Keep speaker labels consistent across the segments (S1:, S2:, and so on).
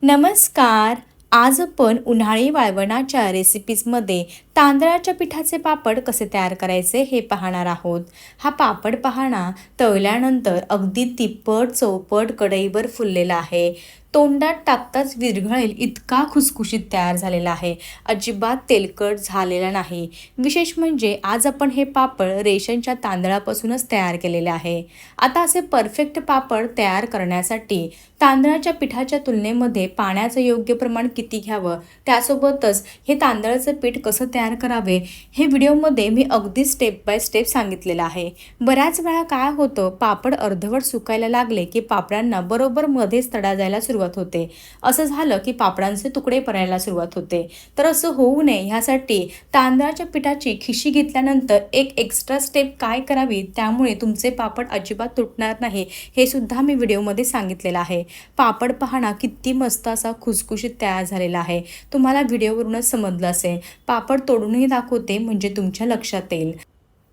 S1: नमस्कार. आज आपण उन्हाळी वाळवणाच्या रेसिपीजमध्ये तांदळाच्या पिठाचे पापड कसे तयार करायचे हे पाहणार आहोत. हा पापड पाहणा तळल्यानंतर अगदी तिप्पट चौपट कढईवर फुललेला आहे. तोंडात टाकताच विरघळेल इतका खुसखुशीत तयार झालेला आहे. अजिबात तेलकट झालेला नाही. विशेष म्हणजे आज आपण हे पापड रेशनच्या तांदळापासूनच तयार केलेले आहे. आता असे परफेक्ट पापड तयार करण्यासाठी तांदळाच्या पिठाच्या तुलनेमध्ये पाण्याचं योग्य प्रमाण किती घ्यावं, त्यासोबतच हे तांदळाचं पीठ कसं तयार करावे हे व्हिडिओमध्ये मी अगदी स्टेप बाय स्टेप सांगितलेलं आहे. बऱ्याच वेळा काय होतं, पापड अर्धवट सुकायला लागले की पापडांना बरोबर मध्येच तडा जायला सुरुवात होते. असं झालं की पापडांचे तुकडे पडायला सुरुवात होते. तर असं होऊ नये ह्यासाठी तांदळाच्या पिठाची खिशी घेतल्यानंतर एक एक्स्ट्रा स्टेप काय करावी, त्यामुळे तुमचे पापड अजिबात तुटणार नाही, हे सुद्धा मी व्हिडिओमध्ये सांगितलेलं आहे. पापड पाहणा किती मस्त असा खुसखुशीत तयार झालेला आहे. तुम्हाला व्हिडिओवरूनच समजलं असेल. पापड तोडूनही दाखवते म्हणजे तुमच्या लक्षात येईल.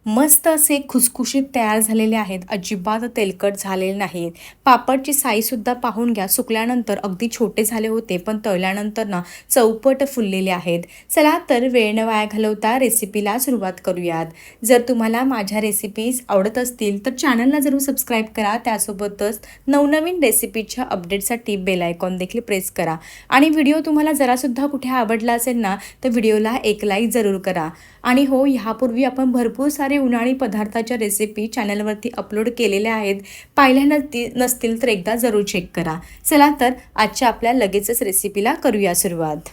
S1: मस्त असे खुसखुशीत तयार झालेले आहेत. अजिबात तेलकट झालेले नाहीत. पापडची साईजसुद्धा पाहून घ्या. सुकल्यानंतर अगदी छोटे झाले होते, पण तळल्यानंतर ना चौपट फुललेले आहेत. चला तर वेळ न वाया घालवता रेसिपीला सुरुवात करूयात. जर तुम्हाला माझ्या रेसिपीज आवडत असतील तर चॅनलला जरूर सबस्क्राईब करा. त्यासोबतच नवनवीन रेसिपीच्या अपडेटसाठी बेल आयकॉन देखील प्रेस करा. आणि व्हिडिओ तुम्हाला जरासुद्धा कुठे आवडला असेल ना, तर व्हिडिओला एक लाईक जरूर करा. आणि हो, ह्यापूर्वी आपण भरपूर सारे उन्हाळी पदार्थाच्या रेसिपी चॅनलवरती अपलोड केलेल्या आहेत. पाहिल्या नसतील तर एकदा जरूर चेक करा. चला तर आजच्या आपल्या लगेचच रेसिपीला करूया सुरुवात.